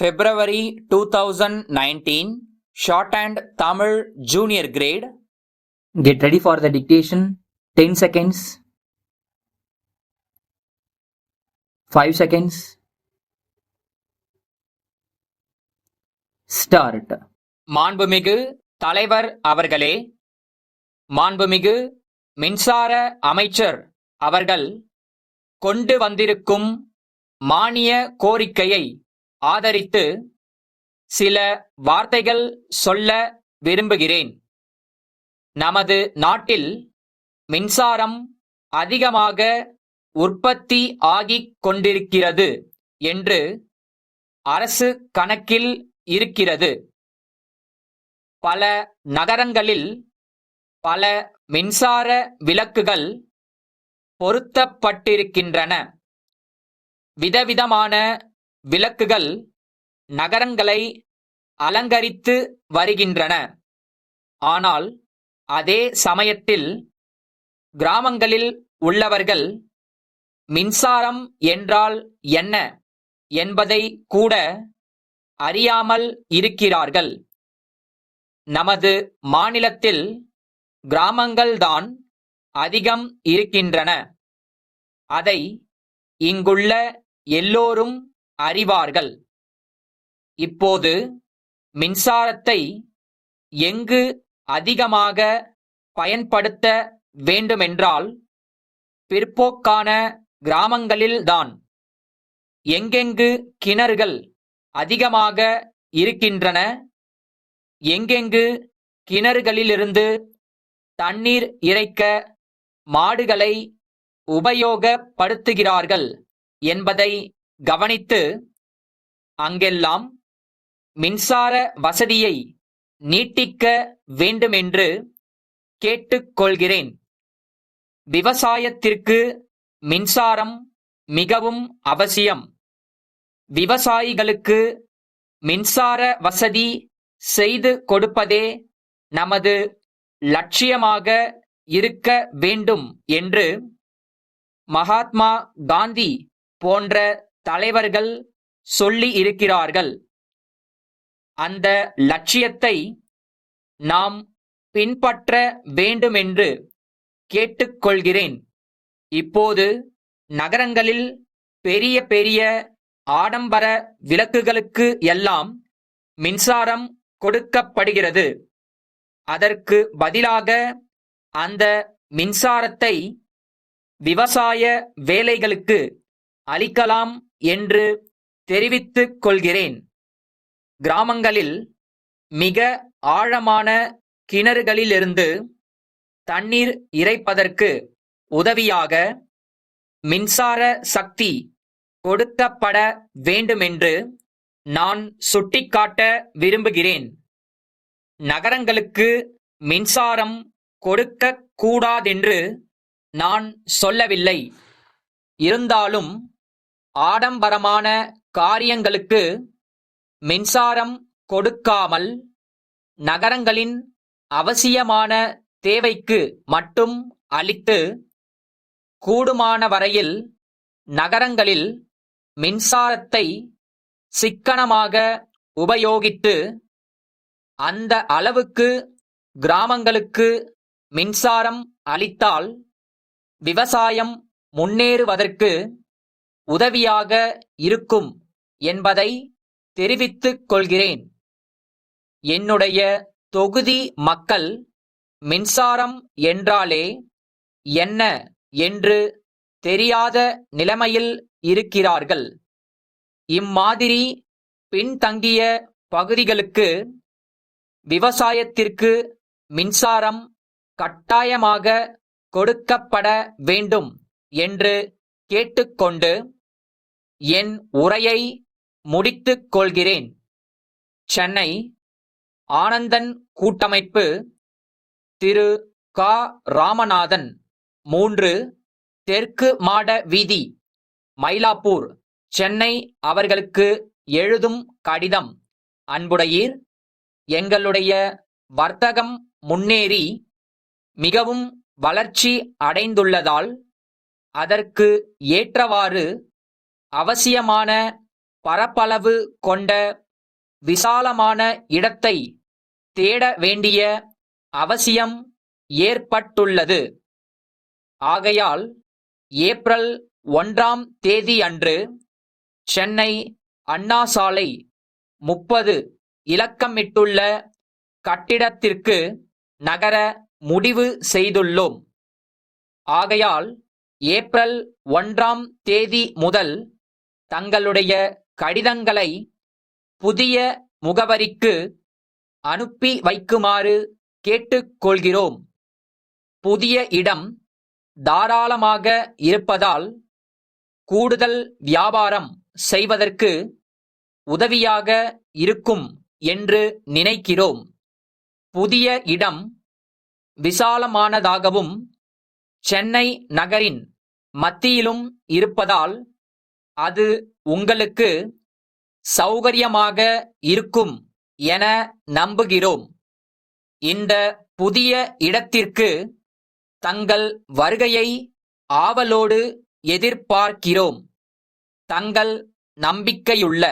February 2019, Shorthand Tamil Junior Grade. Get ready for the dictation. 10 seconds. 5 seconds. Start. மாண்புமிகு தலைவர் அவர்களே, மாண்புமிகு மின்சார அமைச்சர் அவர்கள் கொண்டு வந்திருக்கும் மானிய கோரிக்கையை ஆதரித்து சில வார்த்தைகள் சொல்ல விரும்புகிறேன். நமது நாட்டில் மின்சாரம் அதிகமாக உற்பத்தி ஆகிக் கொண்டிருக்கிறது என்று அரசு கணக்கில் இருக்கிறது. பல நகரங்களில் பல மின்சார விளக்குகள் பொருத்தப்பட்டிருக்கின்றன. விதவிதமான விளக்குகள் நகரங்களை அலங்கரித்து வருகின்றன. ஆனால் அதே சமயத்தில் கிராமங்களில் உள்ளவர்கள் மின்சாரம் என்றால் என்ன என்பதை கூட அறியாமல் இருக்கிறார்கள். நமது மாநிலத்தில் கிராமங்கள்தான் அதிகம் இருக்கின்றன. அதை இங்குள்ள எல்லோரும் அறிவார்கள். இப்போது மின்சாரத்தை எங்கு அதிகமாக பயன்படுத்த வேண்டுமென்றால் பிற்போக்கான கிராமங்களில்தான். எங்கெங்கு கிணறுகள் அதிகமாக இருக்கின்றன, எங்கெங்கு கிணறுகளிலிருந்து தண்ணீர் இறைக்க மாடுகளை உபயோகப்படுத்துகிறார்கள் என்பதை கவனித்து அங்கெல்லாம் மின்சார வசதியை நீட்டிக்க வேண்டுமென்று கேட்டுக்கொள்கிறேன். விவசாயத்திற்கு மின்சாரம் மிகவும் அவசியம். விவசாயிகளுக்கு மின்சார வசதி செய்து கொடுப்பதே நமது லட்சியமாக இருக்க வேண்டும் என்று மகாத்மா காந்தி போன்ற தலைவர்கள் சொல்லி இருக்கிறார்கள். அந்த லட்சியத்தை நாம் பின்பற்ற வேண்டுமென்று கேட்டுக்கொள்கிறேன். இப்போது நகரங்களில் பெரிய பெரிய ஆடம்பர விளக்குகளுக்கு எல்லாம் மின்சாரம் கொடுக்கப்படுகிறது. அதற்கு பதிலாக அந்த மின்சாரத்தை விவசாய வேலைகளுக்கு அளிக்கலாம் என்று தெரிவித்துக் கொள்கிறேன். கிராமங்களில் மிக ஆழமான கிணறுகளிலிருந்து தண்ணீர் இறைப்பதற்கு உதவியாக மின்சார சக்தி கொடுக்கப்பட வேண்டுமென்று நான் சுட்டிக்காட்ட விரும்புகிறேன். நகரங்களுக்கு மின்சாரம் கொடுக்கக் கூடாதென்று நான் சொல்லவில்லை. இருந்தாலும் ஆடம்பரமான காரியங்களுக்கு மின்சாரம் கொடுக்காமல் நகரங்களின் அவசியமான தேவைக்கு மட்டும் அளித்து, கூடுமான வரையில் நகரங்களில் மின்சாரத்தை சிக்கனமாக உபயோகித்து அந்த அளவுக்கு கிராமங்களுக்கு மின்சாரம் அளித்தால் விவசாயம் முன்னேறுவதற்கு உதவியாக இருக்கும் என்பதை தெரிவித்துக் கொள்கிறேன். என்னுடைய தொகுதி மக்கள் மின்சாரம் என்றாலே என்ன என்று தெரியாத நிலைமையில் இருக்கிறார்கள். இம்மாதிரி பின்தங்கிய பகுதிகளுக்கு விவசாயத்திற்கு மின்சாரம் கட்டாயமாக கொடுக்கப்பட வேண்டும் என்று கேட்டுக்கொண்டு என் உரையை முடித்துக் கொள்கிறேன். சென்னை, ஆனந்தன் கூட்டமைப்பு, திரு க. ராமநாதன், 3, தெற்கு மாட வீதி, மயிலாப்பூர், சென்னை அவர்களுக்கு எழுதும் கடிதம். அன்புடையீர், எங்களுடைய வர்த்தகம் முன்னேறி மிகவும் வளர்ச்சி அடைந்துள்ளதால் அதற்கு ஏற்றவாறு அவசியமான பரப்பளவு கொண்ட விசாலமான இடத்தை தேட வேண்டிய அவசியம் ஏற்பட்டுள்ளது. ஆகையால் ஏப்ரல் 1ஆம் தேதி அன்று சென்னை அண்ணா சாலை 30 இலக்கமிட்டுள்ள கட்டிடத்திற்கு நகர முடிவு செய்துள்ளோம். ஆகையால் ஏப்ரல் 1ஆம் தேதி முதல் தங்களுடைய கடிதங்களை புதிய முகவரிக்கு அனுப்பி வைக்குமாறு கேட்டுக்கொள்கிறோம். புதிய இடம் தாராளமாக இருப்பதால் கூடுதல் வியாபாரம் செய்வதற்கு உதவியாக இருக்கும் என்று நினைக்கிறோம். புதிய இடம் விசாலமானதாகவும் சென்னை நகரின் மத்தியிலும் இருப்பதால் அது உங்களுக்கு சௌகரியமாக இருக்கும் என நம்புகிறோம். இந்த புதிய இடத்திற்கு தங்கள் வருகையை ஆவலோடு எதிர்பார்க்கிறோம். தங்கள் நம்பிக்கையுள்ள